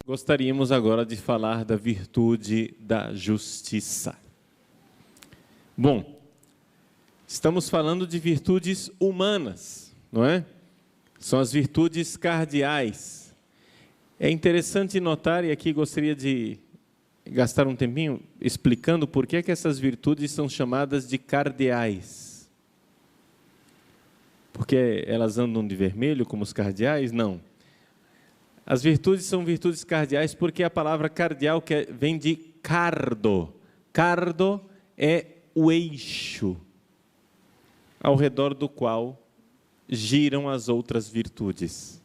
Gostaríamos agora de falar da virtude da justiça. Bom, estamos falando de virtudes humanas, não é? São as virtudes cardeais. É interessante notar, e aqui gostaria de gastar um tempinho explicando por que essas virtudes são chamadas de cardeais. Porque elas andam de vermelho como os cardeais? Não. As virtudes são virtudes cardeais porque a palavra cardeal vem de cardo. Cardo é o eixo ao redor do qual giram as outras virtudes.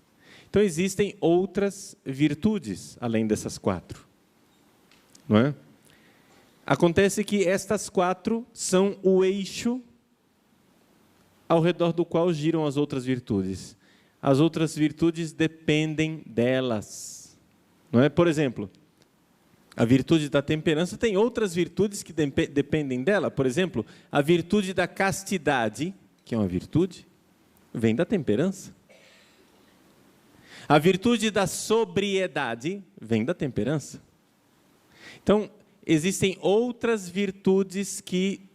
Então existem outras virtudes além dessas quatro, não é? Acontece que estas quatro são o eixo ao redor do qual giram as outras virtudes. As outras virtudes dependem delas, não é? Por exemplo, a virtude da temperança tem outras virtudes que dependem dela. Por exemplo, a virtude da castidade, que é uma virtude, vem da temperança. A virtude da sobriedade vem da temperança. Então, existem outras virtudes que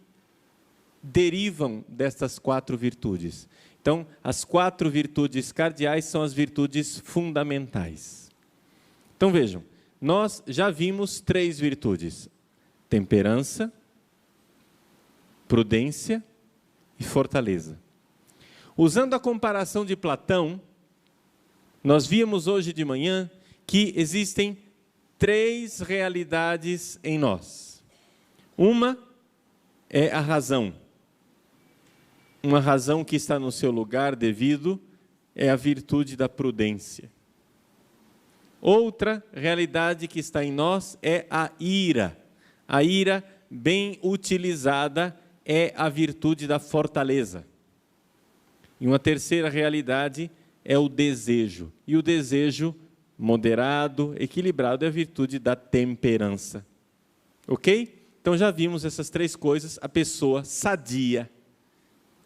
derivam destas quatro virtudes. Então, as quatro virtudes cardeais são as virtudes fundamentais. Então, vejam, nós já vimos três virtudes: temperança, prudência e fortaleza. Usando a comparação de Platão, nós vimos hoje de manhã que existem três realidades em nós. Uma é a razão. Uma razão que está no seu lugar devido é a virtude da prudência. Outra realidade que está em nós é a ira. A ira, bem utilizada, é a virtude da fortaleza. E uma terceira realidade é o desejo. E o desejo moderado, equilibrado, é a virtude da temperança. Ok? Então já vimos essas três coisas, a pessoa sadia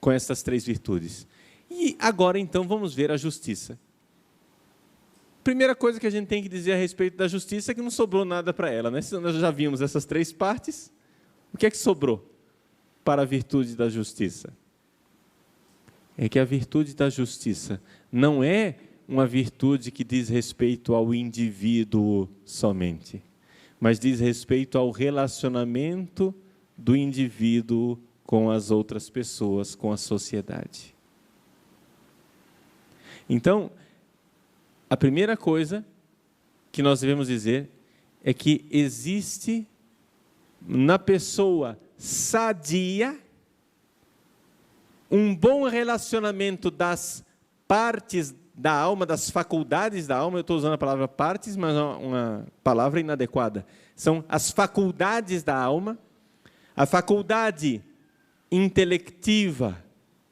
com essas três virtudes. E agora então vamos ver a justiça. Primeira coisa que a gente tem que dizer a respeito da justiça é que não sobrou nada para ela, né? Se nós já vimos essas três partes, o que é que sobrou para a virtude da justiça? É que a virtude da justiça não é uma virtude que diz respeito ao indivíduo somente, mas diz respeito ao relacionamento do indivíduo com as outras pessoas, com a sociedade. Então, a primeira coisa que nós devemos dizer é que existe na pessoa sadia um bom relacionamento das partes da alma, das faculdades da alma. Eu estou usando a palavra partes, mas é uma palavra inadequada. São as faculdades da alma, a faculdade intelectiva,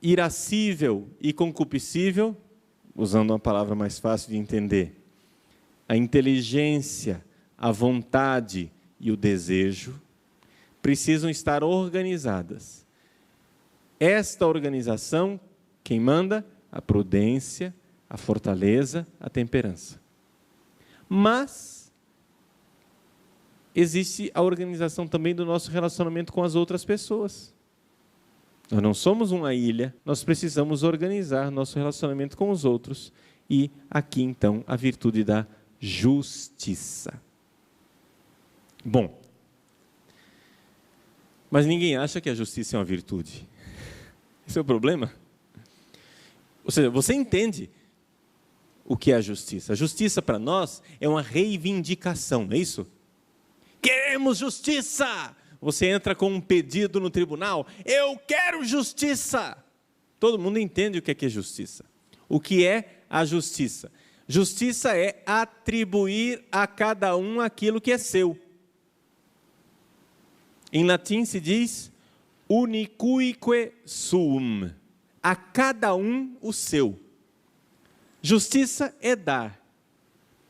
irascível e concupiscível, usando uma palavra mais fácil de entender, a inteligência, a vontade e o desejo precisam estar organizadas. Esta organização, quem manda? A prudência, a fortaleza, a temperança. Mas existe a organização também do nosso relacionamento com as outras pessoas. Nós não somos uma ilha, nós precisamos organizar nosso relacionamento com os outros. E aqui, então, a virtude da justiça. Bom, mas ninguém acha que a justiça é uma virtude. Esse é o problema. Ou seja, você entende o que é a justiça. A justiça para nós é uma reivindicação, não é isso? Queremos justiça! Você entra com um pedido no tribunal, eu quero justiça! Todo mundo entende o que é justiça. O que é a justiça? Justiça é atribuir a cada um aquilo que é seu. Em latim se diz unicuique suum. A cada um o seu. Justiça é dar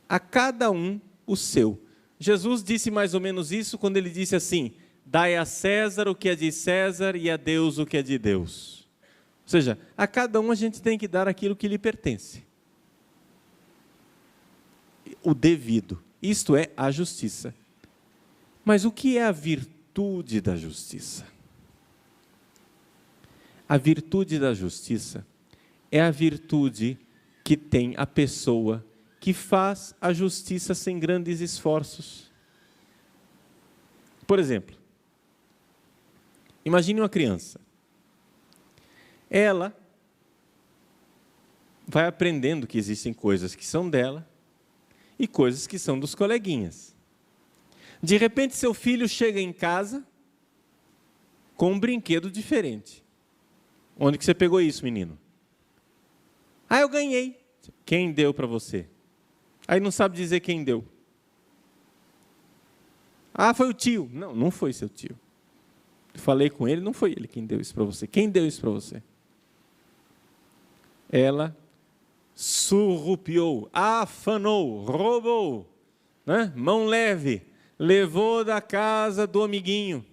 a cada um o seu. Jesus disse mais ou menos isso quando ele disse assim: dai a César o que é de César e a Deus o que é de Deus. Ou seja, a cada um a gente tem que dar aquilo que lhe pertence. O devido. Isto é a justiça. Mas o que é a virtude da justiça? A virtude da justiça é a virtude que tem a pessoa que faz a justiça sem grandes esforços. Por exemplo, imagine uma criança. Ela vai aprendendo que existem coisas que são dela e coisas que são dos coleguinhas. De repente, seu filho chega em casa com um brinquedo diferente. Onde que você pegou isso, menino? Ah, eu ganhei. Quem deu para você? Aí não sabe dizer quem deu. Ah, foi o tio. Não, não foi seu tio. Falei com ele, não foi ele quem deu isso para você. Quem deu isso para você? Ela surrupiou, afanou, roubou, né? Mão leve, levou da casa do amiguinho.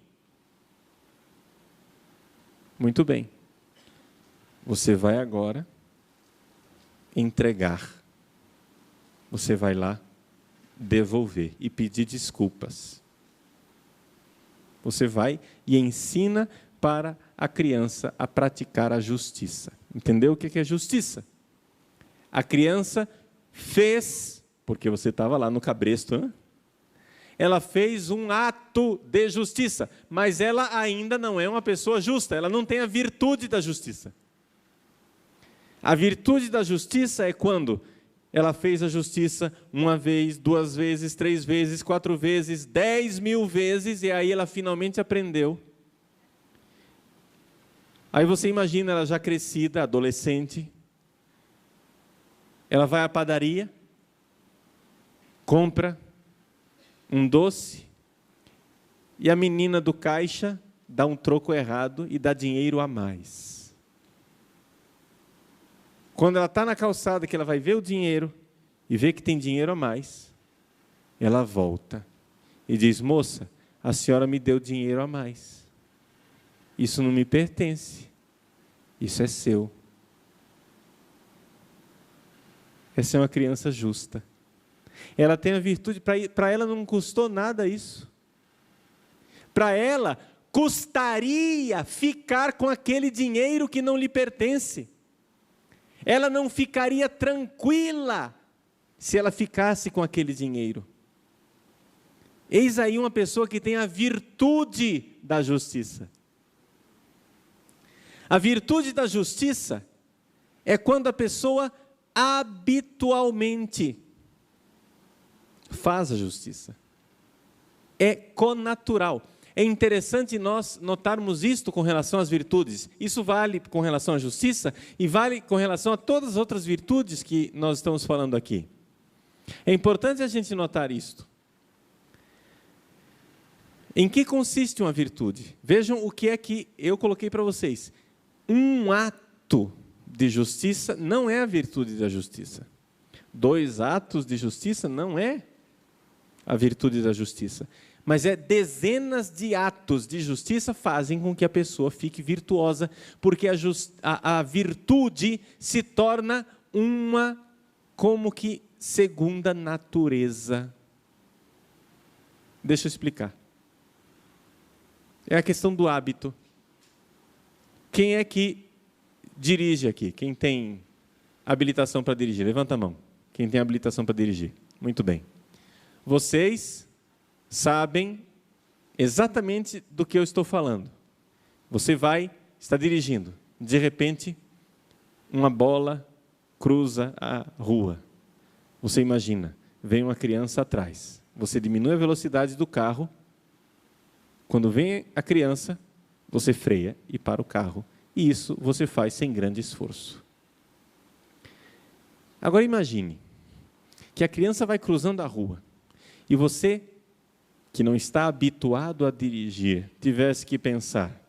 Muito bem. Você vai agora entregar. Você vai lá devolver e pedir desculpas. Você vai e ensina para a criança a praticar a justiça. Entendeu o que é justiça? A criança fez, porque você estava lá no cabresto, né? Ela fez um ato de justiça, mas ela ainda não é uma pessoa justa, ela não tem a virtude da justiça. A virtude da justiça é quando ela fez a justiça uma vez, 2 vezes, 3 vezes, 4 vezes, 10.000 vezes, e aí ela finalmente aprendeu. Aí você imagina ela já crescida, adolescente, ela vai à padaria, compra um doce, e a menina do caixa dá um troco errado e dá dinheiro a mais. Quando ela está na calçada, que ela vai ver o dinheiro e vê que tem dinheiro a mais, ela volta e diz: moça, a senhora me deu dinheiro a mais. Isso não me pertence. Isso é seu. Essa é uma criança justa. Ela tem a virtude, para ela não custou nada isso. Para ela, custaria ficar com aquele dinheiro que não lhe pertence. Ela não ficaria tranquila se ela ficasse com aquele dinheiro. Eis aí uma pessoa que tem a virtude da justiça. A virtude da justiça é quando a pessoa habitualmente faz a justiça. É connatural. É interessante nós notarmos isto com relação às virtudes. Isso vale com relação à justiça e vale com relação a todas as outras virtudes que nós estamos falando aqui. É importante a gente notar isto. Em que consiste uma virtude? Vejam o que é que eu coloquei para vocês. Um ato de justiça não é a virtude da justiça. 2 atos de justiça não é a virtude da justiça. Mas dezenas de atos de justiça fazem com que a pessoa fique virtuosa, porque a virtude se torna uma como que segunda natureza. Deixa eu explicar. É a questão do hábito. Quem é que dirige aqui? Quem tem habilitação para dirigir? Levanta a mão. Quem tem habilitação para dirigir? Muito bem. Vocês sabem exatamente do que eu estou falando. Você está dirigindo. De repente, uma bola cruza a rua. Você imagina, vem uma criança atrás. Você diminui a velocidade do carro. Quando vem a criança, você freia e para o carro. E isso você faz sem grande esforço. Agora imagine que a criança vai cruzando a rua e você, que não está habituado a dirigir, tivesse que pensar: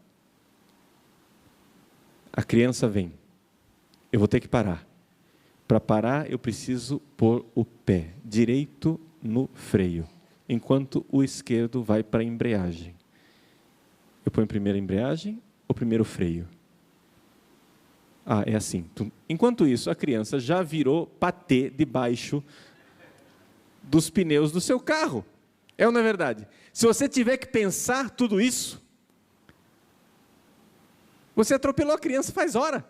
a criança vem, eu vou ter que parar. Para parar, eu preciso pôr o pé direito no freio, enquanto o esquerdo vai para a embreagem. Eu ponho primeiro a embreagem ou primeiro o freio? Ah, é assim. Enquanto isso, a criança já virou patê debaixo dos pneus do seu carro. É ou não é verdade? Se você tiver que pensar tudo isso, você atropelou a criança faz hora.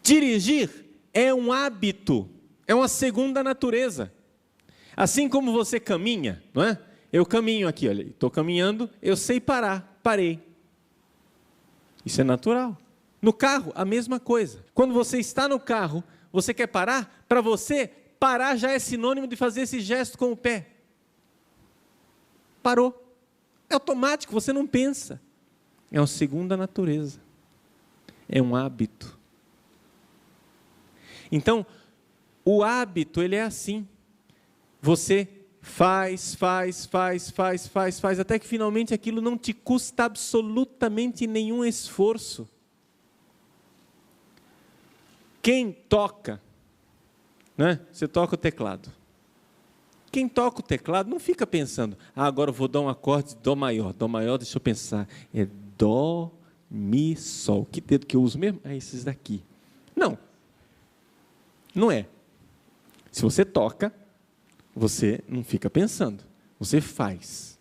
Dirigir é um hábito, é uma segunda natureza. Assim como você caminha, não é? Eu caminho aqui, olha, estou caminhando, eu sei parar, parei. Isso é natural. No carro, a mesma coisa. Quando você está no carro, você quer parar? Para você, parar já é sinônimo de fazer esse gesto com o pé. Parou. É automático, você não pensa. É uma segunda natureza. É um hábito. Então, o hábito, ele é assim. Você faz, até que finalmente aquilo não te custa absolutamente nenhum esforço. Quem toca, né? Você toca o teclado. Quem toca o teclado não fica pensando, agora eu vou dar um acorde de Dó maior, deixa eu pensar, é Dó, Mi, Sol. Que dedo que eu uso mesmo? É esses daqui. Não, não é. Se você toca, você não fica pensando, você faz.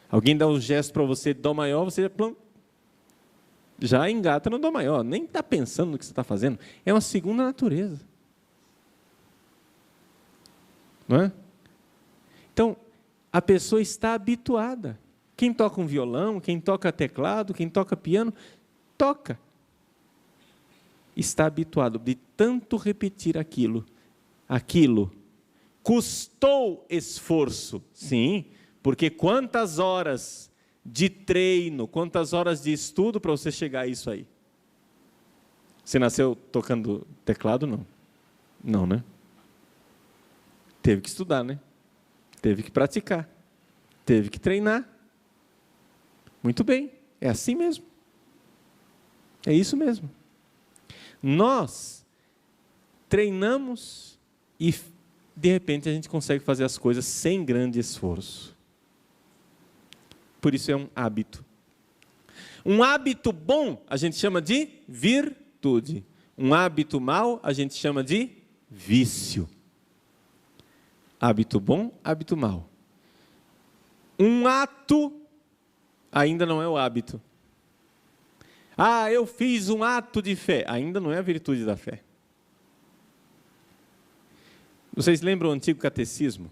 Alguém dá um gesto para você, Dó maior, você já engata no Dó maior, nem está pensando no que você está fazendo. É uma segunda natureza. Não é? Então, a pessoa está habituada. Quem toca um violão, quem toca teclado, quem toca piano, toca. Está habituado de tanto repetir aquilo. Aquilo custou esforço, sim, porque quantas horas de treino, quantas horas de estudo para você chegar a isso aí? Você nasceu tocando teclado? Não. Não, né? Teve que estudar, né? Teve que praticar. Teve que treinar. Muito bem, é assim mesmo. É isso mesmo. Nós treinamos e, de repente, a gente consegue fazer as coisas sem grande esforço. Por isso é um hábito. Um hábito bom, a gente chama de virtude. Um hábito mau, a gente chama de vício. Hábito bom, hábito mau. Um ato ainda não é o hábito. Ah, eu fiz um ato de fé. Ainda não é a virtude da fé. Vocês lembram o antigo catecismo?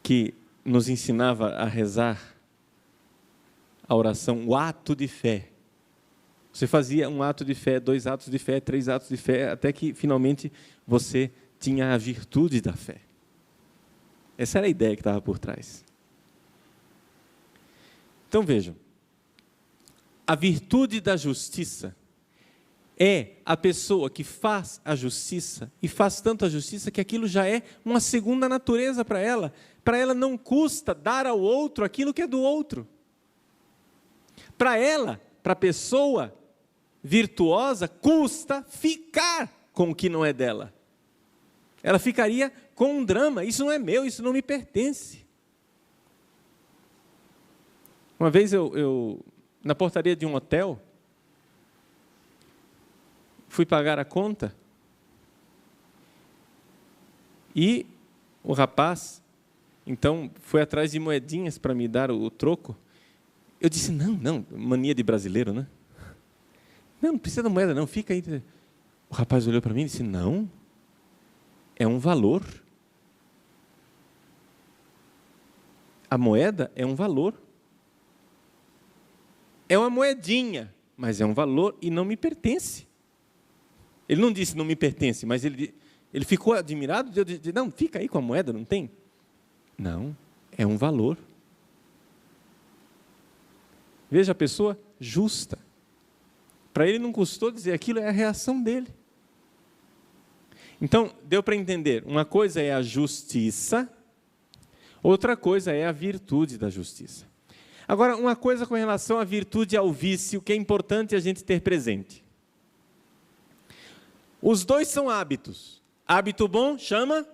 Que nos ensinava a rezar a oração, o ato de fé. Você fazia um ato de fé, 2 atos de fé, 3 atos de fé, até que finalmente você tinha a virtude da fé. Essa era a ideia que estava por trás. Então vejam, a virtude da justiça é a pessoa que faz a justiça, e faz tanto a justiça que aquilo já é uma segunda natureza para ela. Para ela não custa dar ao outro aquilo que é do outro. Para ela, para a pessoa virtuosa, custa ficar com o que não é dela. Ela ficaria com um drama, isso não é meu, isso não me pertence. Uma vez eu na portaria de um hotel, fui pagar a conta e o rapaz, então, foi atrás de moedinhas para me dar o troco. Eu disse, não, mania de brasileiro, né? Não precisa da moeda não, fica aí. O rapaz olhou para mim e disse, não, é um valor. A moeda é um valor. É uma moedinha, mas é um valor e não me pertence. Ele não disse não me pertence, mas ele ficou admirado. Eu disse, não, fica aí com a moeda, não tem? Não, é um valor. Veja a pessoa justa. Para ele não custou dizer aquilo, é a reação dele. Então, deu para entender, uma coisa é a justiça, outra coisa é a virtude da justiça. Agora, uma coisa com relação à virtude e ao vício, que é importante a gente ter presente. Os dois são hábitos. Hábito bom chama?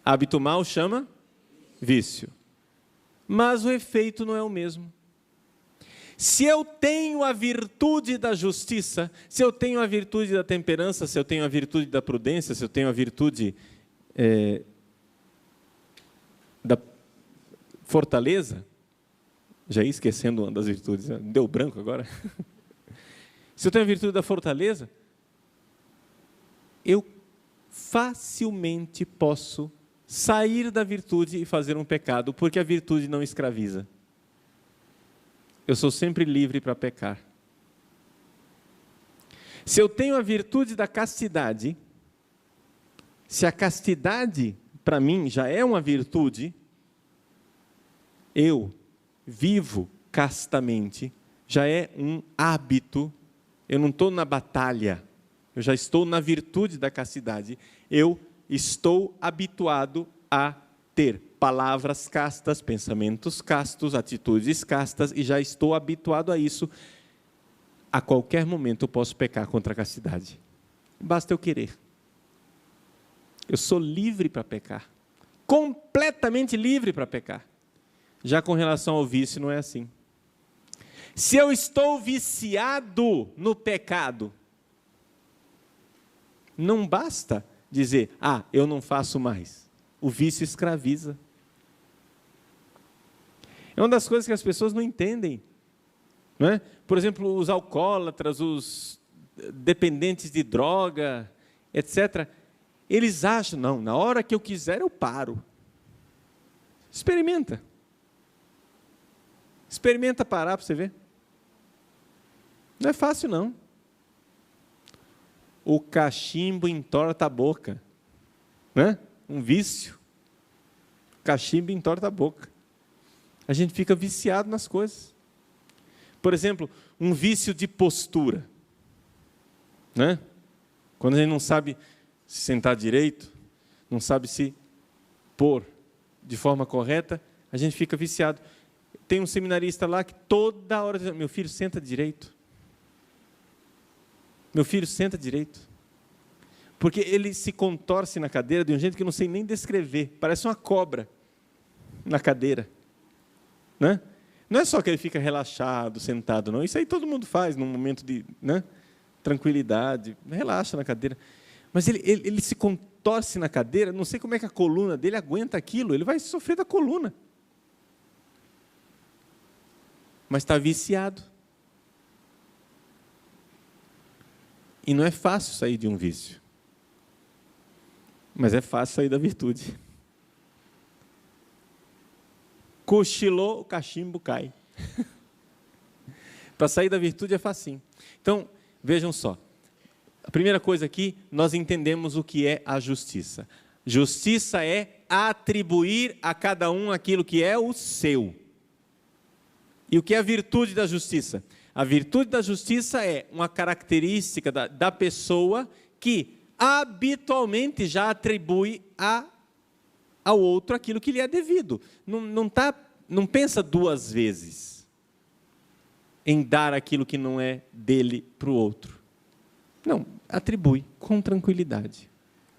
Hábito mau chama? Vício. Mas o efeito não é o mesmo. Se eu tenho a virtude da justiça, se eu tenho a virtude da temperança, se eu tenho a virtude da prudência, se eu tenho a virtude da fortaleza, já ia esquecendo uma das virtudes, deu branco agora. Se eu tenho a virtude da fortaleza, eu facilmente posso sair da virtude e fazer um pecado, porque a virtude não escraviza. Eu sou sempre livre para pecar. Se eu tenho a virtude da castidade, se a castidade para mim já é uma virtude, eu vivo castamente, já é um hábito, eu não estou na batalha, eu já estou na virtude da castidade, eu estou habituado a ter palavras castas, pensamentos castos, atitudes castas, e já estou habituado a isso. A qualquer momento eu posso pecar contra a castidade. Basta eu querer. Eu sou livre para pecar. Completamente livre para pecar. Já com relação ao vício não é assim. Se eu estou viciado no pecado, não basta dizer, eu não faço mais. O vício escraviza. É uma das coisas que as pessoas não entendem. Não é? Por exemplo, os alcoólatras, os dependentes de droga, etc. Eles acham, não, na hora que eu quiser eu paro. Experimenta. Experimenta parar para você ver. Não é fácil, não. O cachimbo entorta a boca. Né? Um vício. O cachimbo entorta a boca. A gente fica viciado nas coisas. Por exemplo, um vício de postura. Né? Quando a gente não sabe se sentar direito, não sabe se pôr de forma correta, a gente fica viciado. Tem um seminarista lá que toda hora diz, meu filho, senta direito. Meu filho, senta direito. Porque ele se contorce na cadeira de um jeito que eu não sei nem descrever. Parece uma cobra na cadeira. Né? Não é só que ele fica relaxado, sentado, não. Isso aí todo mundo faz num momento de tranquilidade. Relaxa na cadeira. Mas ele se contorce na cadeira, não sei como é que a coluna dele aguenta aquilo. Ele vai sofrer da coluna. Mas está viciado. E não é fácil sair de um vício. Mas é fácil sair da virtude. Cochilou, o cachimbo cai. Para sair da virtude é facinho. Então, vejam só. A primeira coisa aqui, nós entendemos o que é a justiça. Justiça é atribuir a cada um aquilo que é o seu. E o que é a virtude da justiça? A virtude da justiça é uma característica da pessoa que habitualmente já atribui ao outro aquilo que lhe é devido. Não pensa duas vezes em dar aquilo que não é dele para o outro. Não, atribui com tranquilidade.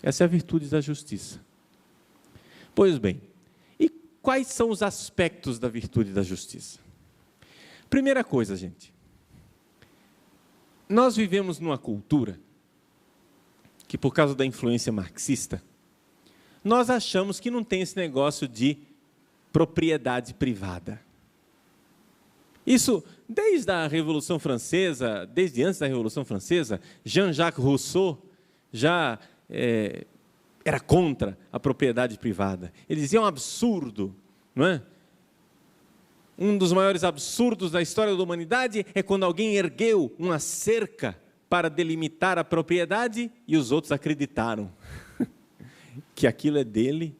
Essa é a virtude da justiça. Pois bem, e quais são os aspectos da virtude da justiça? Primeira coisa, gente. Nós vivemos numa cultura que, por causa da influência marxista, nós achamos que não tem esse negócio de propriedade privada. Isso, desde a Revolução Francesa, desde antes da Revolução Francesa, Jean-Jacques Rousseau já era contra a propriedade privada. Ele dizia, é um absurdo, não é? Um dos maiores absurdos da história da humanidade é quando alguém ergueu uma cerca para delimitar a propriedade e os outros acreditaram que aquilo é dele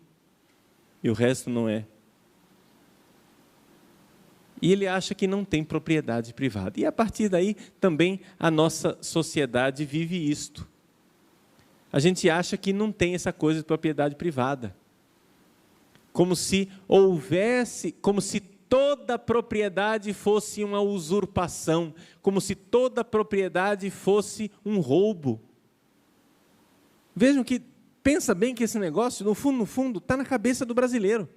e o resto não é. E ele acha que não tem propriedade privada. E a partir daí também a nossa sociedade vive isto. A gente acha que não tem essa coisa de propriedade privada. Como se houvesse, como se toda propriedade fosse uma usurpação, como se toda propriedade fosse um roubo. Vejam que, pensa bem que esse negócio, no fundo, está na cabeça do brasileiro.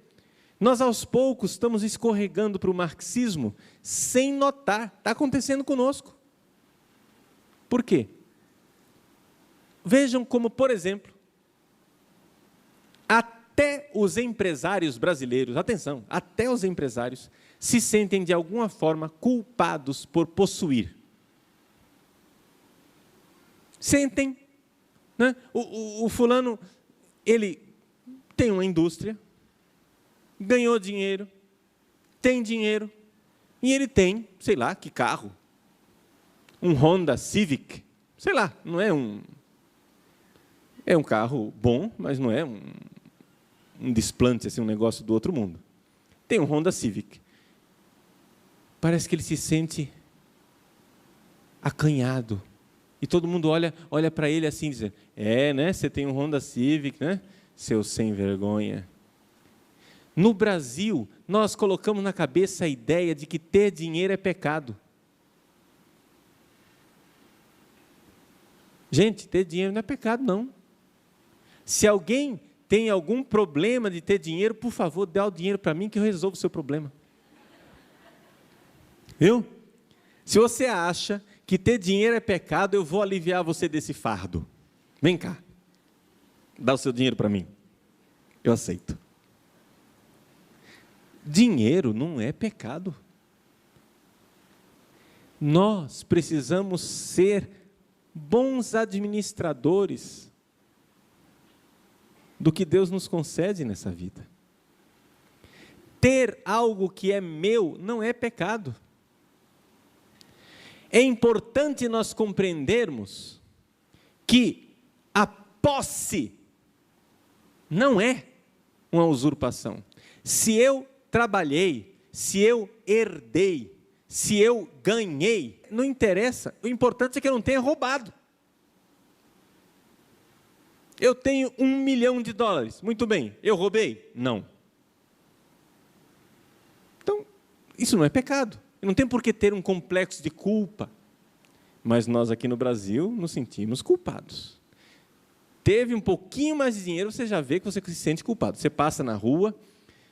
Nós, aos poucos, estamos escorregando para o marxismo sem notar. Está acontecendo conosco. Por quê? Vejam como, por exemplo, até os empresários brasileiros, atenção, até os empresários se sentem de alguma forma culpados por possuir. Sentem, né? O fulano, ele tem uma indústria, ganhou dinheiro, tem dinheiro, e ele tem, sei lá, que carro, um Honda Civic, sei lá, não é um carro bom, mas não é um desplante, assim, um negócio do outro mundo. Tem um Honda Civic. Parece que ele se sente acanhado. E todo mundo olha para ele assim, dizendo, né, você tem um Honda Civic, né, seu sem vergonha. No Brasil, nós colocamos na cabeça a ideia de que ter dinheiro é pecado. Gente, ter dinheiro não é pecado, não. Se alguém tem algum problema de ter dinheiro, por favor, dê o dinheiro para mim que eu resolvo o seu problema. Viu? Se você acha que ter dinheiro é pecado, eu vou aliviar você desse fardo. Vem cá, dá o seu dinheiro para mim. Eu aceito. Dinheiro não é pecado. Nós precisamos ser bons administradores do que Deus nos concede nessa vida. Ter algo que é meu não é pecado. É importante nós compreendermos que a posse não é uma usurpação. Se eu trabalhei, se eu herdei, se eu ganhei, não interessa. O importante é que eu não tenha roubado. Eu tenho $1 milhão. Muito bem, eu roubei? Não. Então, isso não é pecado. Não tem por que ter um complexo de culpa. Mas nós aqui no Brasil nos sentimos culpados. Teve um pouquinho mais de dinheiro, você já vê que você se sente culpado. Você passa na rua,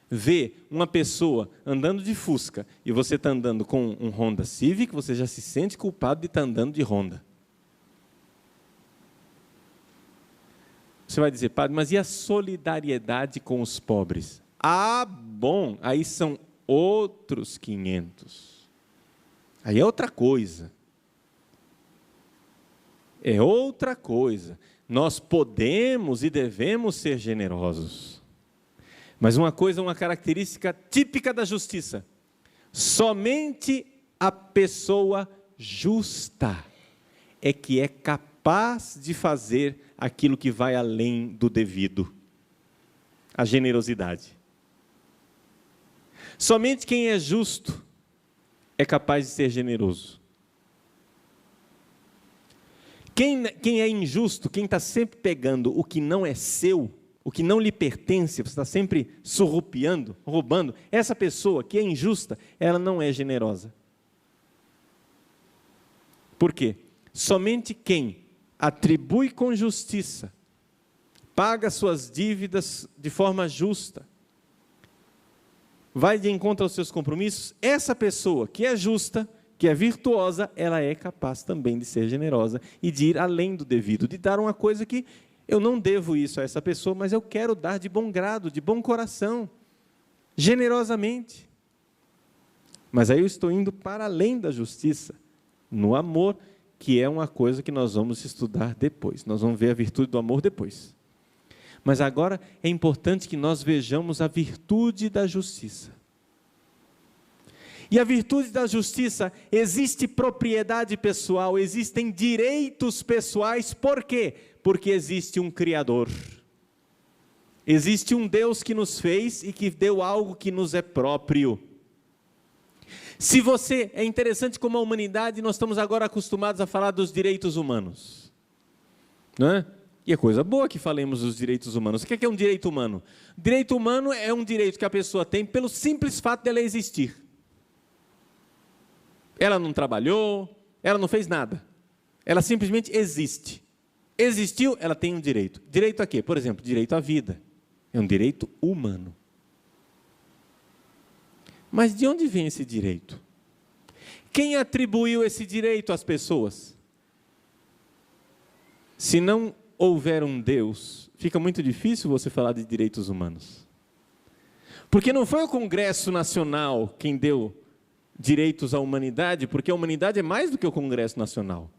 vê uma pessoa andando de Fusca e você está andando com um Honda Civic, você já se sente culpado de estar andando de Honda. Você vai dizer, padre, mas e a solidariedade com os pobres? Ah, bom, aí são outros 500. Aí é outra coisa. É outra coisa. Nós podemos e devemos ser generosos. Mas uma coisa, uma característica típica da justiça. Somente a pessoa justa é que é capaz de fazer aquilo que vai além do devido. A generosidade. Somente quem é justo é capaz de ser generoso. Quem é injusto, quem está sempre pegando o que não é seu, o que não lhe pertence, você está sempre surrupiando, roubando, essa pessoa que é injusta, ela não é generosa. Por quê? Somente quem atribui com justiça, paga suas dívidas de forma justa, vai de encontro aos seus compromissos, essa pessoa que é justa, que é virtuosa, ela é capaz também de ser generosa e de ir além do devido, de dar uma coisa que eu não devo isso a essa pessoa, mas eu quero dar de bom grado, de bom coração, generosamente. Mas aí eu estou indo para além da justiça, no amor, que é uma coisa que nós vamos estudar depois. Nós vamos ver a virtude do amor depois. Mas agora é importante que nós vejamos a virtude da justiça. E a virtude da justiça, existe propriedade pessoal, existem direitos pessoais, por quê? Porque existe um Criador. Existe um Deus que nos fez e que deu algo que nos é próprio. É interessante como a humanidade, nós estamos agora acostumados a falar dos direitos humanos. Não é? E é coisa boa que falemos dos direitos humanos. O que é um direito humano? Direito humano é um direito que a pessoa tem pelo simples fato dela existir. Ela não trabalhou, ela não fez nada. Ela simplesmente existe. Existiu, ela tem um direito. Direito a quê? Por exemplo, direito à vida. É um direito humano. Mas de onde vem esse direito? Quem atribuiu esse direito às pessoas? Se não houver um Deus, fica muito difícil você falar de direitos humanos. Porque não foi o Congresso Nacional quem deu direitos à humanidade, porque a humanidade é mais do que o Congresso Nacional.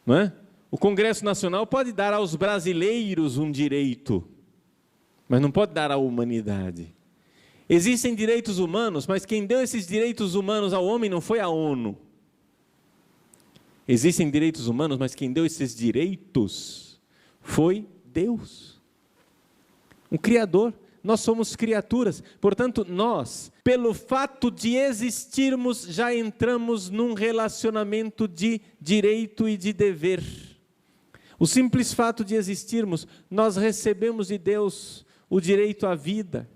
Não é? O Congresso Nacional pode dar aos brasileiros um direito, mas não pode dar à humanidade. Existem direitos humanos, mas quem deu esses direitos humanos ao homem não foi a ONU. Existem direitos humanos, mas quem deu esses direitos foi Deus, um Criador. Nós somos criaturas, portanto nós, pelo fato de existirmos, já entramos num relacionamento de direito e de dever. O simples fato de existirmos, nós recebemos de Deus o direito à vida,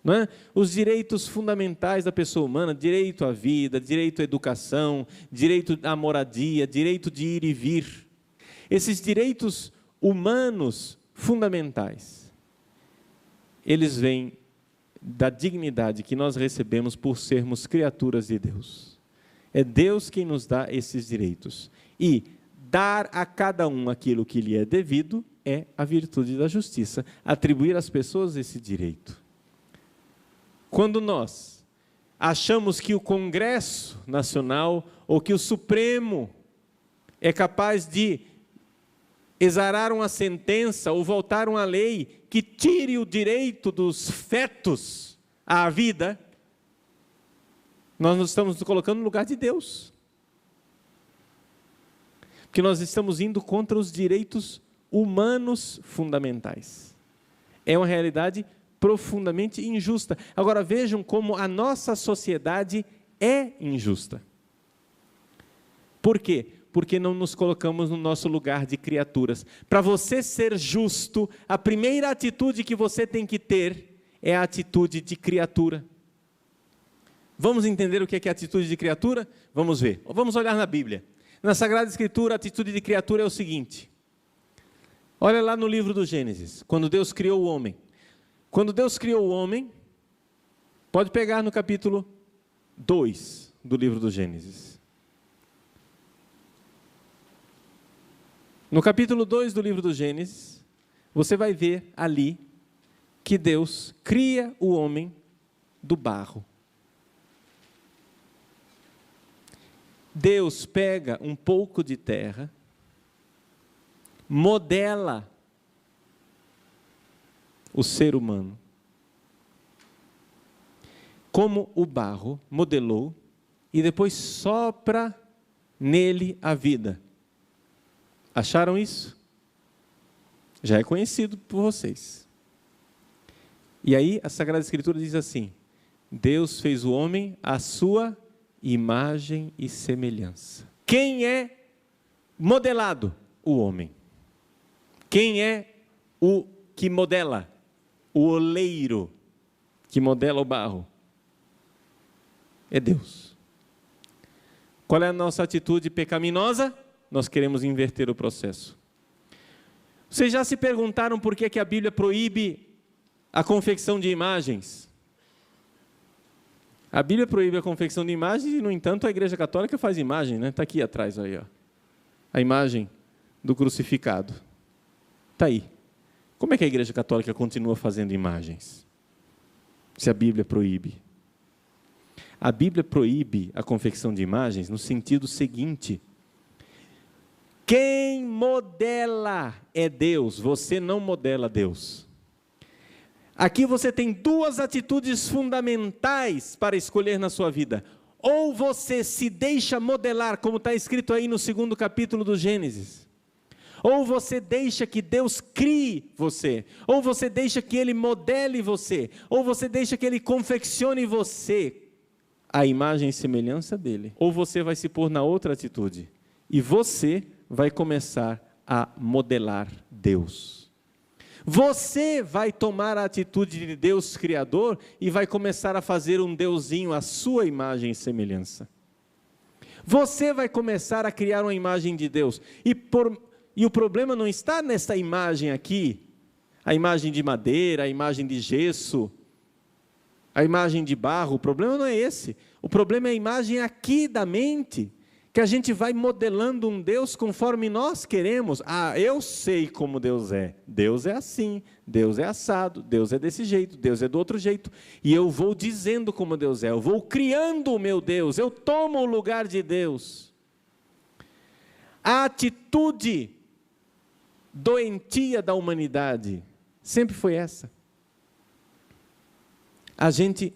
não é? Os direitos fundamentais da pessoa humana, direito à vida, direito à educação, direito à moradia, direito de ir e vir. Esses direitos humanos fundamentais, eles vêm da dignidade que nós recebemos por sermos criaturas de Deus. É Deus quem nos dá esses direitos. E dar a cada um aquilo que lhe é devido é a virtude da justiça, atribuir às pessoas esse direito. Quando nós achamos que o Congresso Nacional ou que o Supremo é capaz de exarar uma sentença ou voltar uma lei que tire o direito dos fetos à vida, nós nos estamos colocando no lugar de Deus. Porque nós estamos indo contra os direitos humanos fundamentais. É uma realidade profundamente injusta. Agora vejam como a nossa sociedade é injusta. Por quê? Porque não nos colocamos no nosso lugar de criaturas. Para você ser justo, a primeira atitude que você tem que ter é a atitude de criatura. Vamos entender o que é a atitude de criatura? Vamos ver. Vamos olhar na Bíblia. Na Sagrada Escritura, a atitude de criatura é o seguinte. Olha lá no livro do Gênesis, quando Deus criou o homem. Quando Deus criou o homem, pode pegar no capítulo 2 do livro do Gênesis. No capítulo 2 do livro do Gênesis, você vai ver ali que Deus cria o homem do barro. Deus pega um pouco de terra, modela o ser humano, como o barro modelou, e depois sopra nele a vida. Acharam isso? Já é conhecido por vocês. E aí a Sagrada Escritura diz assim: Deus fez o homem à sua imagem e semelhança. Quem é modelado? O homem. Quem é o que modela? O oleiro que modela o barro? É Deus. Qual é a nossa atitude pecaminosa? Nós queremos inverter o processo. Vocês já se perguntaram por que a Bíblia proíbe a confecção de imagens? A Bíblia proíbe a confecção de imagens e, no entanto, a Igreja Católica faz imagem, né? Está aqui atrás, aí, ó. A imagem do crucificado. Está aí. Como é que a Igreja Católica continua fazendo imagens? Se a Bíblia proíbe. A Bíblia proíbe a confecção de imagens no sentido seguinte: quem modela é Deus, você não modela Deus. Aqui você tem duas atitudes fundamentais para escolher na sua vida. Ou você se deixa modelar, como está escrito aí no 2º capítulo do Gênesis. Ou você deixa que Deus crie você. Ou você deixa que Ele modele você. Ou você deixa que Ele confeccione você a imagem e semelhança dEle. Ou você vai se pôr na outra atitude. E você vai começar a modelar Deus. Você vai tomar a atitude de Deus Criador e vai começar a fazer um Deusinho à sua imagem e semelhança. Você vai começar a criar uma imagem de Deus. E o problema não está nessa imagem aqui, a imagem de madeira, a imagem de gesso. a imagem de barro, o problema não é esse. O problema é a imagem aqui da mente, que a gente vai modelando um Deus conforme nós queremos. Ah, eu sei como Deus é. Deus é assim, Deus é assado, Deus é desse jeito, Deus é do outro jeito. E eu vou dizendo como Deus é, eu vou criando o meu Deus, eu tomo o lugar de Deus. A atitude doentia da humanidade sempre foi essa. A gente,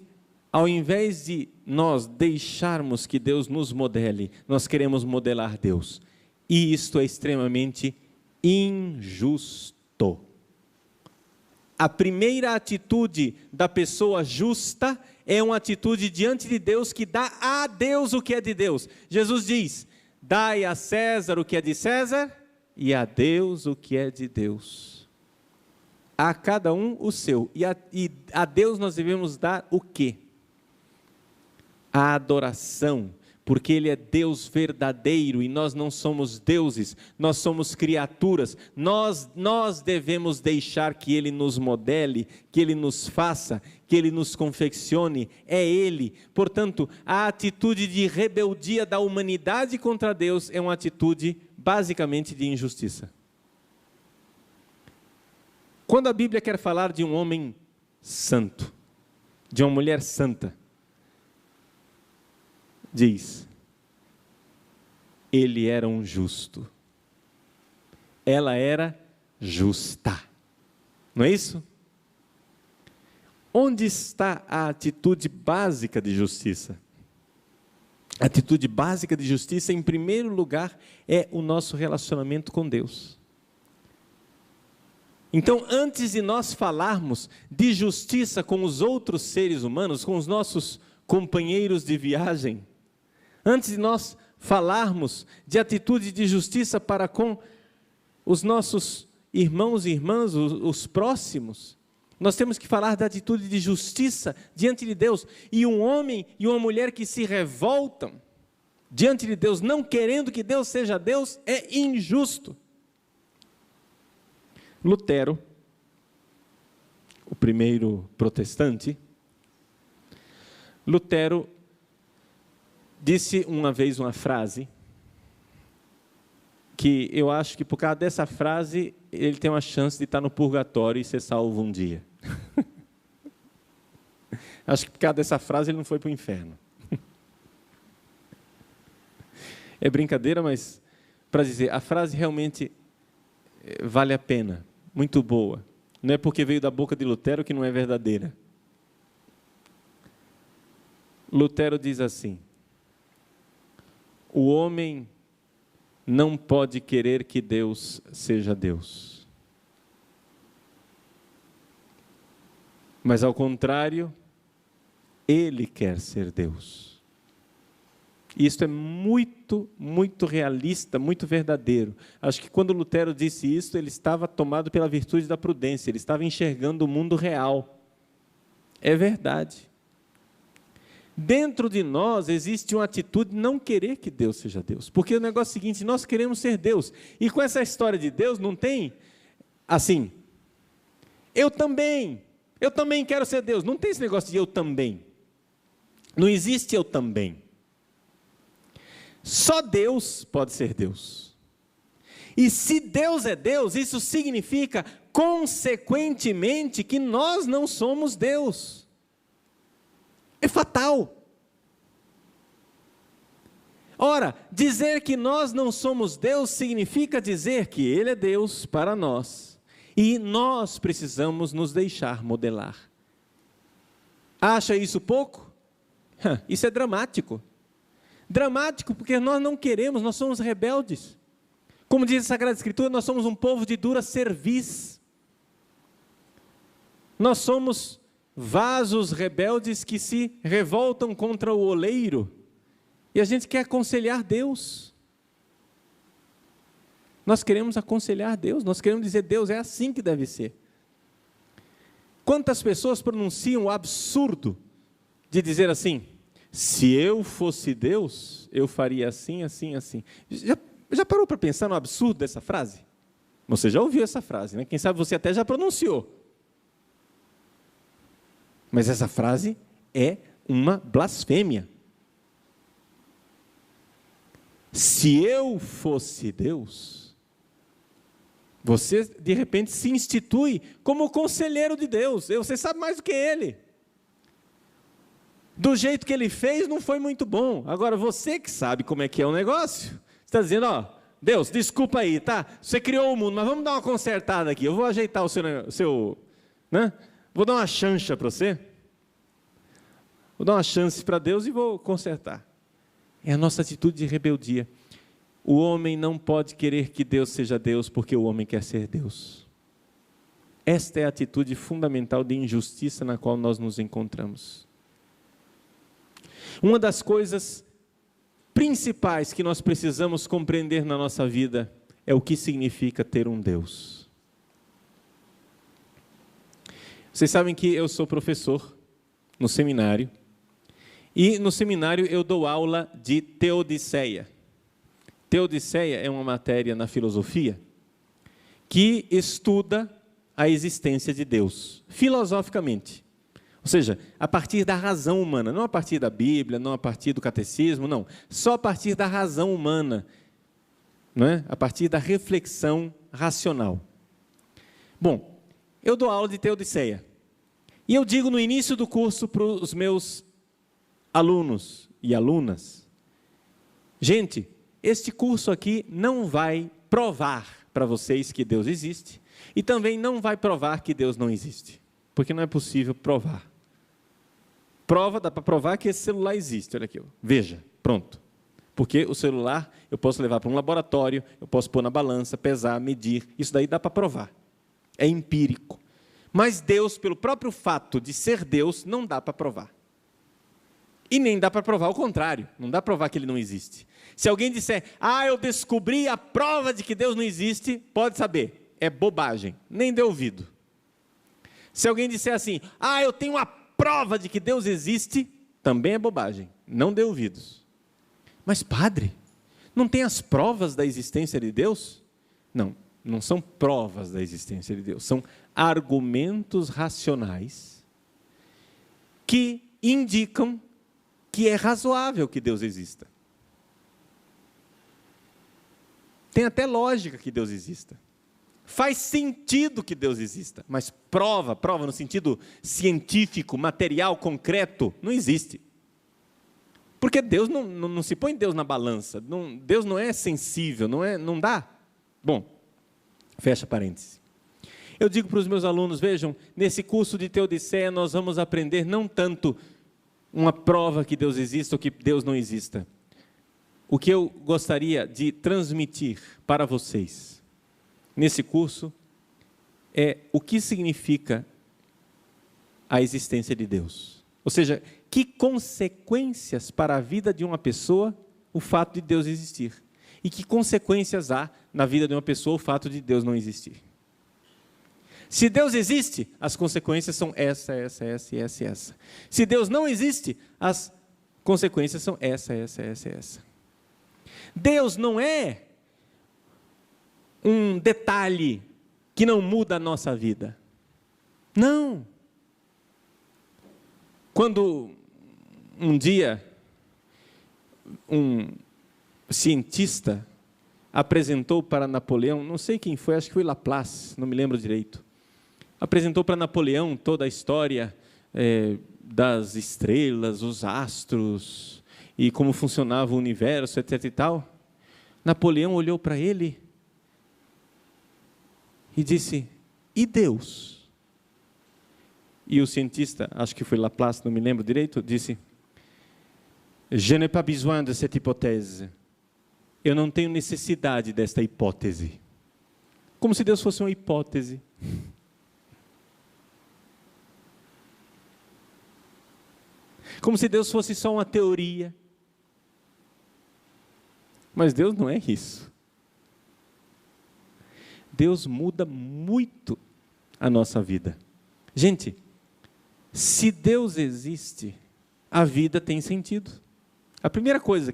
ao invés de nós deixarmos que Deus nos modele, nós queremos modelar Deus. E isto é extremamente injusto. A primeira atitude da pessoa justa é uma atitude diante de Deus que dá a Deus o que é de Deus. Jesus diz: dai a César o que é de César e a Deus o que é de Deus. A cada um o seu. E a Deus nós devemos dar o quê? A adoração, porque Ele é Deus verdadeiro e nós não somos deuses, nós somos criaturas. Nós devemos deixar que Ele nos modele, que Ele nos faça, que Ele nos confeccione. É Ele. Portanto, a atitude de rebeldia da humanidade contra Deus é uma atitude basicamente de injustiça. Quando a Bíblia quer falar de um homem santo, de uma mulher santa, diz: ele era um justo, ela era justa, não é isso? Onde está a atitude básica de justiça? A atitude básica de justiça, em primeiro lugar, é o nosso relacionamento com Deus. Então, antes de nós falarmos de justiça com os outros seres humanos, com os nossos companheiros de viagem, antes de nós falarmos de atitude de justiça para com os nossos irmãos e irmãs, os próximos, nós temos que falar da atitude de justiça diante de Deus. E um homem e uma mulher que se revoltam diante de Deus, não querendo que Deus seja Deus, é injusto. Lutero, o primeiro protestante, Lutero disse uma vez uma frase, que eu acho que por causa dessa frase, ele tem uma chance de estar no purgatório e ser salvo um dia. Acho que por causa dessa frase ele não foi para o inferno. É brincadeira, mas para dizer, a frase realmente vale a pena. Muito boa. Não é porque veio da boca de Lutero que não é verdadeira. Lutero diz assim: o homem não pode querer que Deus seja Deus. Mas ao contrário, ele quer ser Deus. Isso é muito, muito realista, muito verdadeiro. Acho que quando Lutero disse isso, ele estava tomado pela virtude da prudência, ele estava enxergando o mundo real. É verdade. Dentro de nós existe uma atitude de não querer que Deus seja Deus. Porque o negócio é o seguinte, nós queremos ser Deus. E com essa história de Deus não tem assim, eu também quero ser Deus. Não tem esse negócio de eu também. Não existe eu também. Só Deus pode ser Deus. E se Deus é Deus, isso significa, consequentemente, que nós não somos Deus. É fatal. Ora, dizer que nós não somos Deus significa dizer que Ele é Deus para nós. E nós precisamos nos deixar modelar. Acha isso pouco? Isso é dramático. Dramático porque nós não queremos, nós somos rebeldes. Como diz a Sagrada Escritura, nós somos um povo de dura cerviz. Nós somos vasos rebeldes que se revoltam contra o oleiro. E a gente quer aconselhar Deus. Nós queremos aconselhar Deus, nós queremos dizer, Deus, é assim que deve ser. Quantas pessoas pronunciam o absurdo de dizer assim, se eu fosse Deus, eu faria assim, assim, assim. Já parou para pensar no absurdo dessa frase? Você já ouviu essa frase, né? Quem sabe você até já pronunciou. Mas essa frase é uma blasfêmia. Se eu fosse Deus, você de repente se institui como conselheiro de Deus. Você sabe mais do que Ele. Do jeito que Ele fez, não foi muito bom. Agora, você que sabe como é que é o negócio, está dizendo, ó, Deus, desculpa aí, tá? Você criou o mundo, mas vamos dar uma consertada aqui. Eu vou ajeitar o seu né? Vou dar uma chancha para você. Vou dar uma chance para Deus e vou consertar. É a nossa atitude de rebeldia. O homem não pode querer que Deus seja Deus porque o homem quer ser Deus. Esta é a atitude fundamental de injustiça na qual nós nos encontramos. Uma das coisas principais que nós precisamos compreender na nossa vida é o que significa ter um Deus. Vocês sabem que eu sou professor no seminário, e no seminário eu dou aula de Teodiceia. Teodiceia é uma matéria na filosofia que estuda a existência de Deus, filosoficamente. Ou seja, a partir da razão humana, não a partir da Bíblia, não a partir do catecismo, não. Só a partir da razão humana, não é? A partir da reflexão racional. Bom, eu dou aula de Teodiceia. E eu digo no início do curso para os meus alunos e alunas, gente, este curso aqui não vai provar para vocês que Deus existe e também não vai provar que Deus não existe, porque não é possível provar. Prova, dá para provar que esse celular existe, olha aqui, veja, pronto. Porque o celular eu posso levar para um laboratório, eu posso pôr na balança, pesar, medir, isso daí dá para provar, é empírico. Mas Deus, pelo próprio fato de ser Deus, não dá para provar. E nem dá para provar o contrário, não dá para provar que Ele não existe. Se alguém disser, eu descobri a prova de que Deus não existe, pode saber, é bobagem, nem dê ouvido. Se alguém disser assim, eu tenho a prova de que Deus existe, também é bobagem, não dê ouvidos. Mas padre, não tem as provas da existência de Deus? Não, não são provas da existência de Deus, são argumentos racionais que indicam que é razoável que Deus exista. Tem até lógica que Deus exista. Faz sentido que Deus exista, mas prova no sentido científico, material, concreto, não existe. Porque Deus não se põe Deus na balança, Deus não é sensível, não dá. Bom, fecha parênteses. Eu digo para os meus alunos, vejam, nesse curso de Teodiceia nós vamos aprender não tanto uma prova que Deus exista ou que Deus não exista. O que eu gostaria de transmitir para vocês nesse curso é o que significa a existência de Deus. Ou seja, que consequências para a vida de uma pessoa o fato de Deus existir. E que consequências há na vida de uma pessoa o fato de Deus não existir. Se Deus existe, as consequências são essa. Se Deus não existe, as consequências são essa. Deus não é um detalhe que não muda a nossa vida. Não. Quando um dia um cientista apresentou para Napoleão, não sei quem foi, acho que foi Laplace, não me lembro direito, apresentou para Napoleão toda a história das estrelas, os astros, e como funcionava o universo, etc. e tal. Napoleão olhou para ele e disse, e Deus? E o cientista, acho que foi Laplace, não me lembro direito, disse, je n'ai pas besoin de cette hypothèse. Eu não tenho necessidade desta hipótese. Como se Deus fosse uma hipótese. Como se Deus fosse só uma teoria. Mas Deus não é isso. Deus muda muito a nossa vida. Gente, se Deus existe, a vida tem sentido. A primeira coisa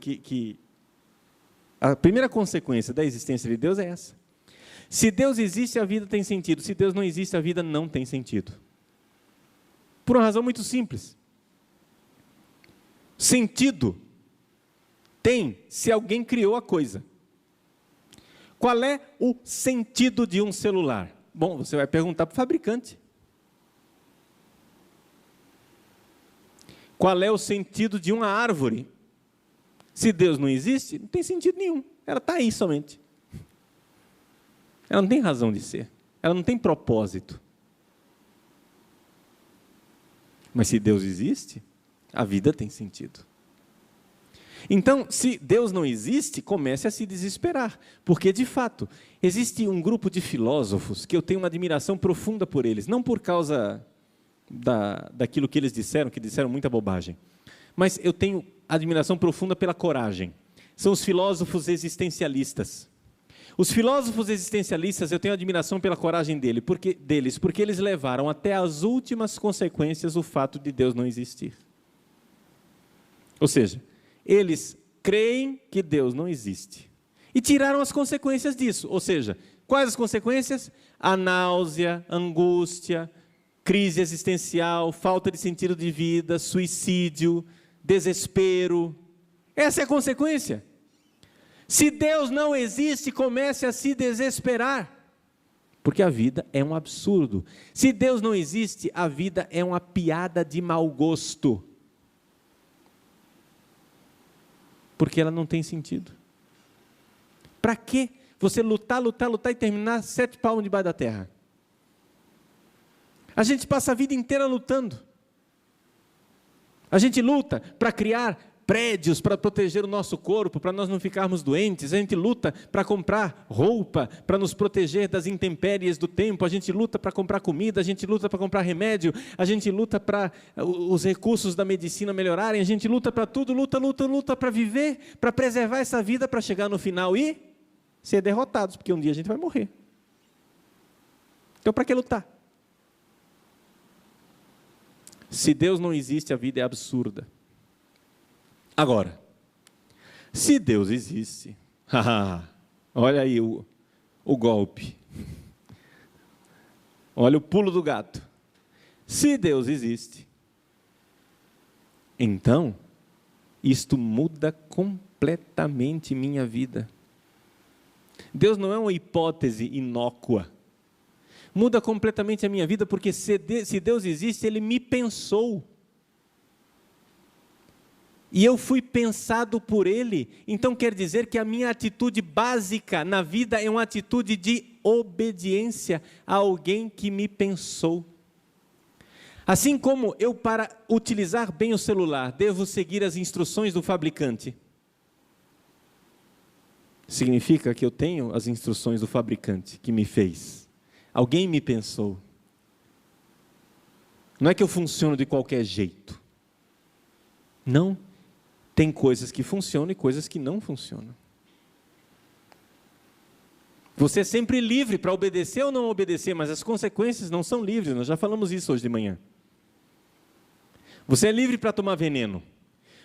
a primeira consequência da existência de Deus é essa. Se Deus existe, a vida tem sentido. Se Deus não existe, a vida não tem sentido. Por uma razão muito simples. Sentido tem se alguém criou a coisa. Qual é o sentido de um celular? Bom, você vai perguntar para o fabricante. Qual é o sentido de uma árvore? Se Deus não existe, não tem sentido nenhum. Ela está aí somente. Ela não tem razão de ser. Ela não tem propósito. Mas se Deus existe, a vida tem sentido. Então, se Deus não existe, comece a se desesperar. Porque, de fato, existe um grupo de filósofos que eu tenho uma admiração profunda por eles. Não por causa daquilo que eles disseram, que disseram muita bobagem. Mas eu tenho admiração profunda pela coragem. São os filósofos existencialistas. Os filósofos existencialistas, eu tenho admiração pela coragem deles, porque eles levaram até as últimas consequências o fato de Deus não existir. Ou seja, eles creem que Deus não existe. E tiraram as consequências disso. Ou seja, quais as consequências? A náusea, angústia, crise existencial, falta de sentido de vida, suicídio, desespero. Essa é a consequência. Se Deus não existe, comece a se desesperar. Porque a vida é um absurdo. Se Deus não existe, a vida é uma piada de mau gosto. Porque ela não tem sentido. Para que você lutar e terminar 7 palmos debaixo da terra? A gente passa a vida inteira lutando. A gente luta para criar prédios para proteger o nosso corpo, para nós não ficarmos doentes. A gente luta para comprar roupa, para nos proteger das intempéries do tempo. A gente luta para comprar comida, a gente luta para comprar remédio, a gente luta para os recursos da medicina melhorarem, a gente luta para tudo, luta para viver, para preservar essa vida, para chegar no final e ser derrotados, porque um dia a gente vai morrer. Então, para que lutar? Se Deus não existe, a vida é absurda. Agora, se Deus existe, olha aí o golpe, olha o pulo do gato. Se Deus existe, então, isto muda completamente minha vida. Deus não é uma hipótese inócua. Muda completamente a minha vida, porque se Deus existe, Ele me pensou. E eu fui pensado por Ele, então quer dizer que a minha atitude básica na vida é uma atitude de obediência a alguém que me pensou. Assim como eu, para utilizar bem o celular, devo seguir as instruções do fabricante. Significa que eu tenho as instruções do fabricante que me fez. Alguém me pensou. Não é que eu funciono de qualquer jeito. Não. Tem coisas que funcionam e coisas que não funcionam. Você é sempre livre para obedecer ou não obedecer, mas as consequências não são livres. Nós já falamos isso hoje de manhã. Você é livre para tomar veneno,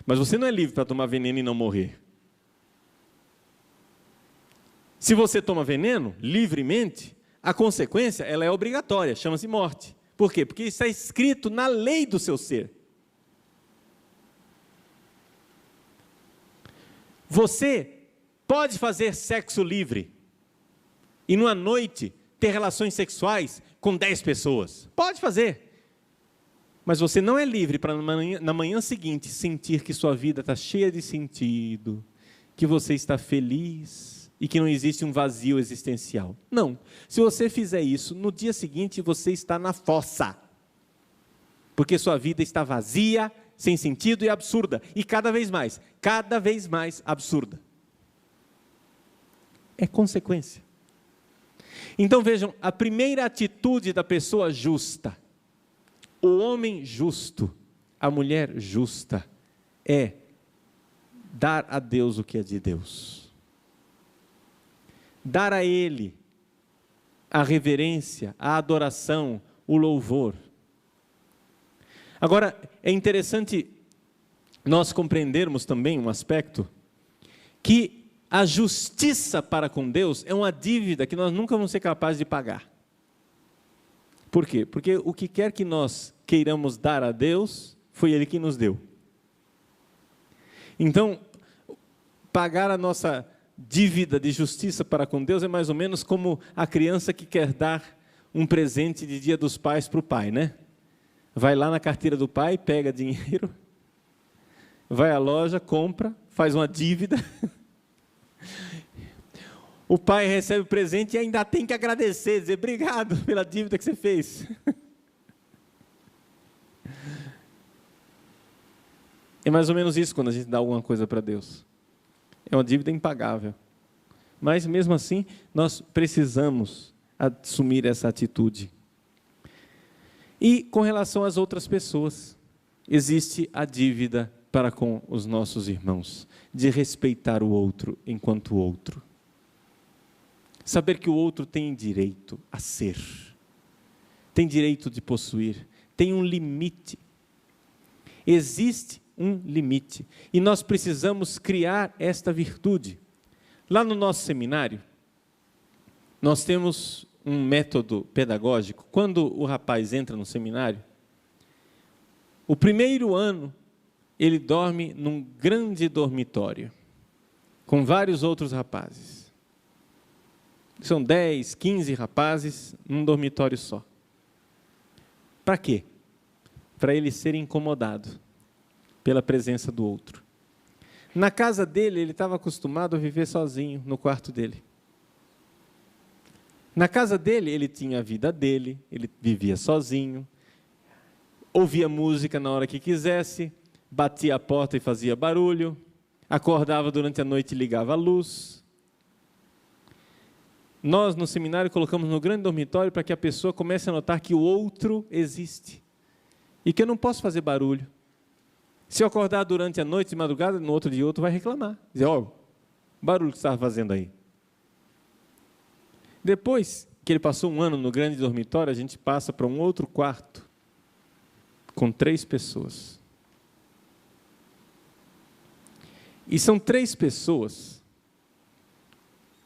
mas você não é livre para tomar veneno e não morrer. Se você toma veneno livremente, a consequência ela é obrigatória, chama-se morte. Por quê? Porque está escrito na lei do seu ser. Você pode fazer sexo livre e numa noite ter relações sexuais com 10 pessoas. Pode fazer. Mas você não é livre para na manhã seguinte sentir que sua vida está cheia de sentido, que você está feliz e que não existe um vazio existencial. Não. Se você fizer isso, no dia seguinte você está na fossa. Porque sua vida está vazia, sem sentido e absurda. E cada vez mais absurda. É consequência. Então vejam, a primeira atitude da pessoa justa, o homem justo, a mulher justa, é dar a Deus o que é de Deus. Dar a Ele a reverência, a adoração, o louvor. Agora, é interessante nós compreendermos também um aspecto, que a justiça para com Deus é uma dívida que nós nunca vamos ser capazes de pagar. Por quê? Porque o que quer que nós queiramos dar a Deus, foi Ele que nos deu. Então, pagar a nossa dívida de justiça para com Deus é mais ou menos como a criança que quer dar um presente de Dia dos Pais para o pai, né? Vai lá na carteira do pai, pega dinheiro, vai à loja, compra, faz uma dívida. O pai recebe o presente e ainda tem que agradecer, dizer obrigado pela dívida que você fez. É mais ou menos isso quando a gente dá alguma coisa para Deus. É uma dívida impagável. Mas, mesmo assim, nós precisamos assumir essa atitude. E, com relação às outras pessoas, existe a dívida para com os nossos irmãos, de respeitar o outro enquanto outro. Saber que o outro tem direito a ser, tem direito de possuir, tem um limite. Existe um limite. E nós precisamos criar esta virtude. Lá no nosso seminário, nós temos um método pedagógico. Quando o rapaz entra no seminário, o primeiro ano, ele dorme num grande dormitório, com vários outros rapazes. São 10, 15 rapazes num dormitório só. Para quê? Para ele ser incomodado pela presença do outro. Na casa dele, ele estava acostumado a viver sozinho, no quarto dele. Na casa dele, ele tinha a vida dele, ele vivia sozinho, ouvia música na hora que quisesse, batia a porta e fazia barulho, acordava durante a noite e ligava a luz. Nós, no seminário, colocamos no grande dormitório para que a pessoa comece a notar que o outro existe e que eu não posso fazer barulho. Se eu acordar durante a noite, de madrugada, no outro dia, outro vai reclamar. Dizer, ó, o barulho que você estava fazendo aí. Depois que ele passou um ano no grande dormitório, a gente passa para um outro quarto, com 3 pessoas. E são 3 pessoas,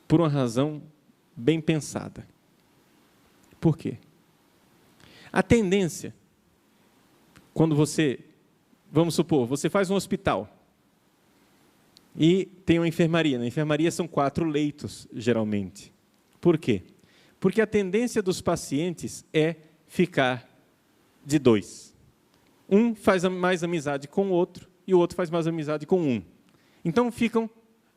por uma razão bem pensada. Por quê? A tendência, quando você... Vamos supor, você faz um hospital e tem uma enfermaria. Na enfermaria são 4 leitos, geralmente. Por quê? Porque a tendência dos pacientes é ficar de 2. Um faz mais amizade com o outro e o outro faz mais amizade com um. Então ficam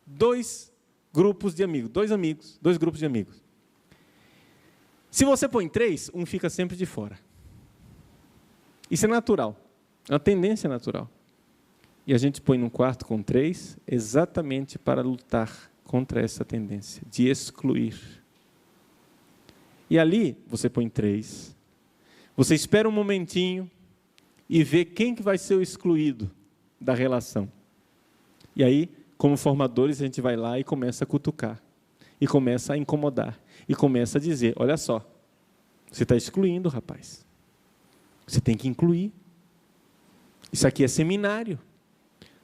2 grupos de amigos, 2 grupos de amigos. Se você põe 3, um fica sempre de fora. Isso é natural. É uma tendência natural. E a gente põe num quarto com 3 exatamente para lutar contra essa tendência de excluir. E ali você põe 3, você espera um momentinho e vê quem que vai ser o excluído da relação. E aí, como formadores, a gente vai lá e começa a cutucar, e começa a incomodar, e começa a dizer, olha só, você está excluindo, rapaz. Você tem que incluir. Isso aqui é seminário.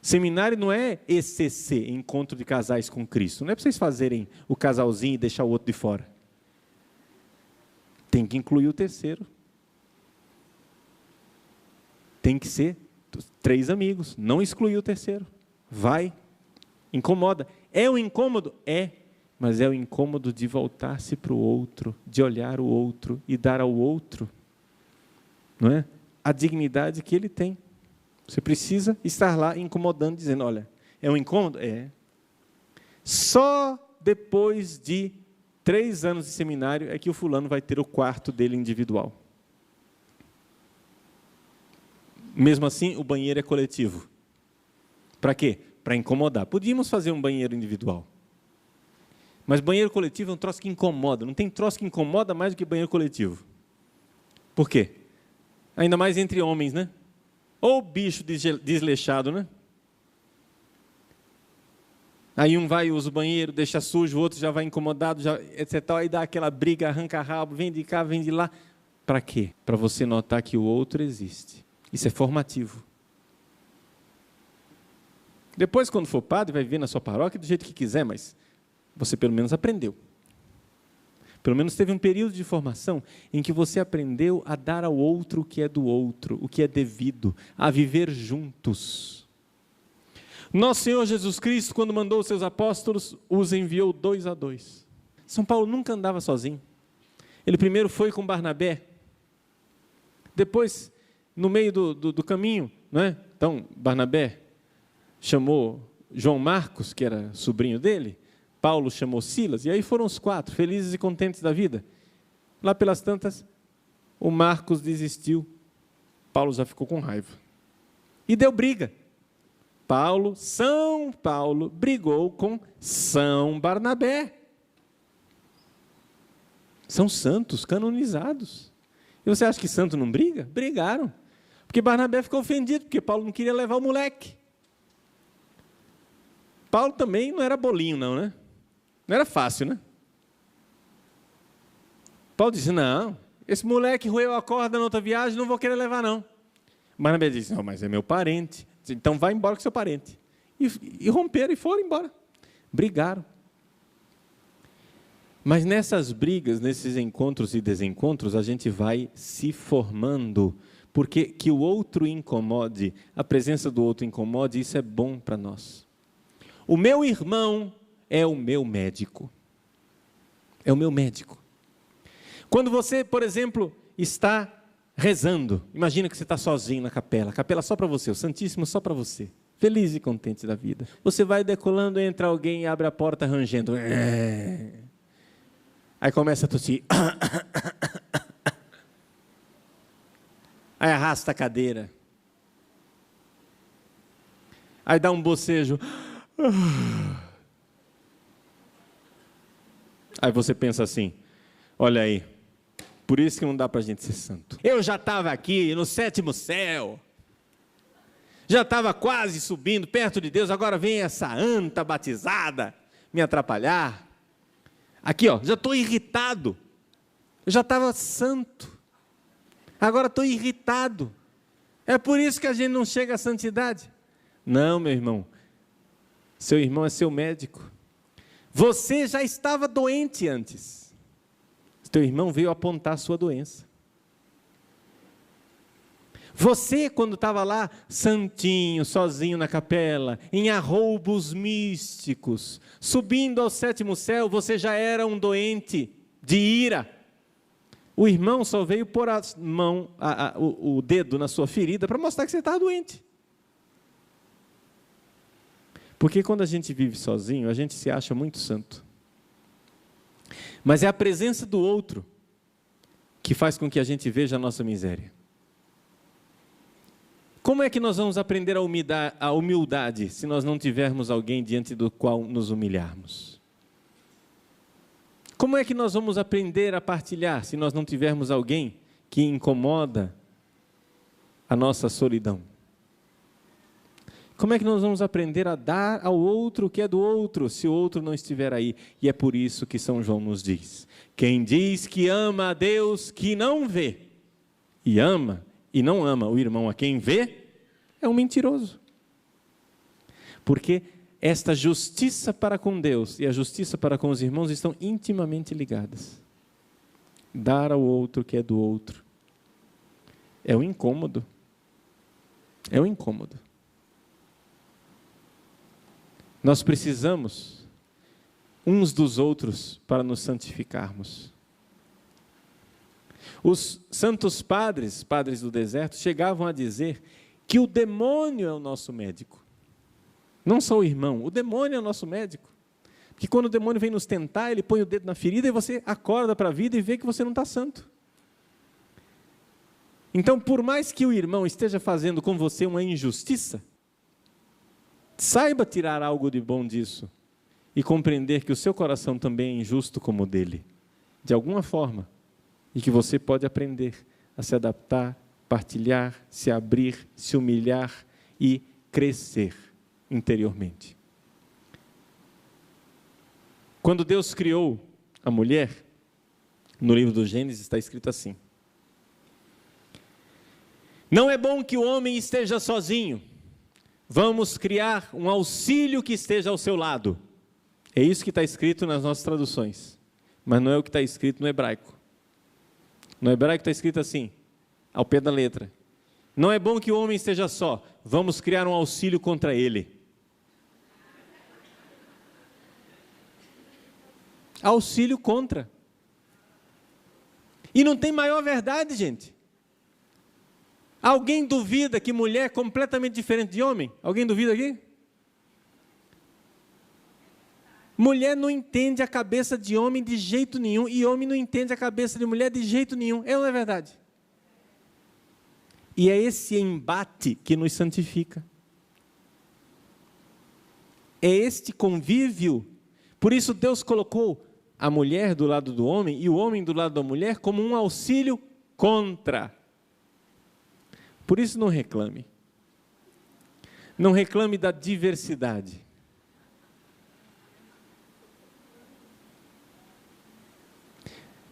Seminário não é ECC, Encontro de Casais com Cristo. Não é para vocês fazerem o casalzinho e deixar o outro de fora. Tem que incluir o terceiro. Tem que ser 3 amigos, não excluir o terceiro. Vai, incomoda. É um incômodo? É, mas é o incômodo de voltar-se para o outro, de olhar o outro e dar ao outro, não é? A dignidade que ele tem. Você precisa estar lá incomodando, dizendo, olha, é um incômodo? É. Só depois de 3 anos de seminário é que o fulano vai ter o quarto dele individual. Mesmo assim, o banheiro é coletivo. Para quê? Para incomodar. Podíamos fazer um banheiro individual. Mas banheiro coletivo é um troço que incomoda. Não tem troço que incomoda mais do que banheiro coletivo. Por quê? Ainda mais entre homens, né? Ou bicho desleixado, né? Aí um vai e usa o banheiro, deixa sujo, o outro já vai incomodado, já, etc. Aí dá aquela briga, arranca rabo, vem de cá, vem de lá. Para quê? Para você notar que o outro existe. Isso é formativo. Depois, quando for padre, vai viver na sua paróquia do jeito que quiser, mas você pelo menos aprendeu. Pelo menos teve um período de formação em que você aprendeu a dar ao outro o que é do outro, o que é devido, a viver juntos. Nosso Senhor Jesus Cristo, quando mandou os seus apóstolos, os enviou 2 a 2. São Paulo nunca andava sozinho. Ele primeiro foi com Barnabé, depois, no meio do caminho, não é? Então, Barnabé chamou João Marcos, que era sobrinho dele, Paulo chamou Silas, e aí foram os 4, felizes e contentes da vida. Lá pelas tantas, o Marcos desistiu, Paulo já ficou com raiva. E deu briga. São Paulo brigou com São Barnabé. São santos, canonizados. E você acha que santo não briga? Brigaram. Porque Barnabé ficou ofendido, porque Paulo não queria levar o moleque. Paulo também não era bolinho, não, né? Não era fácil, né? Paulo disse, não, esse moleque roeu a corda na outra viagem, não vou querer levar, não. Barnabé disse, não, mas é meu parente. Então vai embora com seu parente. E romperam e foram embora. Brigaram. Mas nessas brigas, nesses encontros e desencontros, a gente vai se formando. Porque que o outro incomode, a presença do outro incomode, isso é bom para nós. O meu irmão é o meu médico. É o meu médico. Quando você, por exemplo, está rezando, imagina que você está sozinho na capela, a capela só para você, o Santíssimo só para você, feliz e contente da vida. Você vai decolando, entra alguém e abre a porta rangendo. Aí começa a tossir. Aí arrasta a cadeira. Aí dá um bocejo. Aí você pensa assim, olha aí, por isso que não dá para a gente ser santo. Eu já estava aqui no 7º céu, já estava quase subindo perto de Deus, agora vem essa anta batizada me atrapalhar. Aqui, ó, já estou irritado, eu já estava santo, agora estou irritado. É por isso que a gente não chega à santidade. Não, meu irmão, seu irmão é seu médico. Você já estava doente antes. Teu irmão veio apontar a sua doença. Você, quando estava lá, santinho, sozinho na capela, em arroubos místicos, subindo ao 7º céu, você já era um doente de ira. O irmão só veio pôr o dedo na sua ferida para mostrar que você estava doente. Porque quando a gente vive sozinho, a gente se acha muito santo. Mas é a presença do outro que faz com que a gente veja a nossa miséria. Como é que nós vamos aprender a humildade se nós não tivermos alguém diante do qual nos humilharmos? Como é que nós vamos aprender a partilhar se nós não tivermos alguém que incomoda a nossa solidão? Como é que nós vamos aprender a dar ao outro o que é do outro, se o outro não estiver aí? E é por isso que São João nos diz, quem diz que ama a Deus que não vê, e ama e não ama o irmão a quem vê, é um mentiroso. Porque esta justiça para com Deus e a justiça para com os irmãos estão intimamente ligadas. Dar ao outro o que é do outro. É um incômodo. É um incômodo. Nós precisamos uns dos outros para nos santificarmos. Os santos padres do deserto, chegavam a dizer que o demônio é o nosso médico. Não só o irmão, o demônio é o nosso médico. Porque quando o demônio vem nos tentar, ele põe o dedo na ferida e você acorda para a vida e vê que você não está santo. Então, por mais que o irmão esteja fazendo com você uma injustiça, saiba tirar algo de bom disso e compreender que o seu coração também é injusto como o dele, de alguma forma, e que você pode aprender a se adaptar, partilhar, se abrir, se humilhar e crescer interiormente. Quando Deus criou a mulher, no livro do Gênesis está escrito assim: não é bom que o homem esteja sozinho, vamos criar um auxílio que esteja ao seu lado. É isso que está escrito nas nossas traduções, mas não é o que está escrito no hebraico. No hebraico está escrito assim, ao pé da letra: não é bom que o homem esteja só, vamos criar um auxílio contra ele. Auxílio contra. E não tem maior verdade, gente. Alguém duvida que mulher é completamente diferente de homem? Alguém duvida aqui? Mulher não entende a cabeça de homem de jeito nenhum, e homem não entende a cabeça de mulher de jeito nenhum. É ou não é verdade? E é esse embate que nos santifica. É este convívio. Por isso Deus colocou a mulher do lado do homem e o homem do lado da mulher como um auxílio contra. Por isso não reclame. Não reclame da diversidade.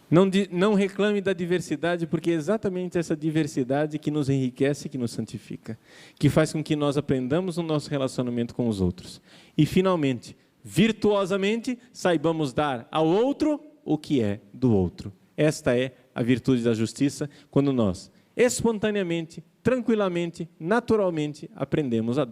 Não reclame da diversidade, porque é exatamente essa diversidade que nos enriquece, que nos santifica, que faz com que nós aprendamos no nosso relacionamento com os outros. E, finalmente, virtuosamente, saibamos dar ao outro o que é do outro. Esta é a virtude da justiça, quando nós, espontaneamente, tranquilamente, naturalmente, aprendemos a dar.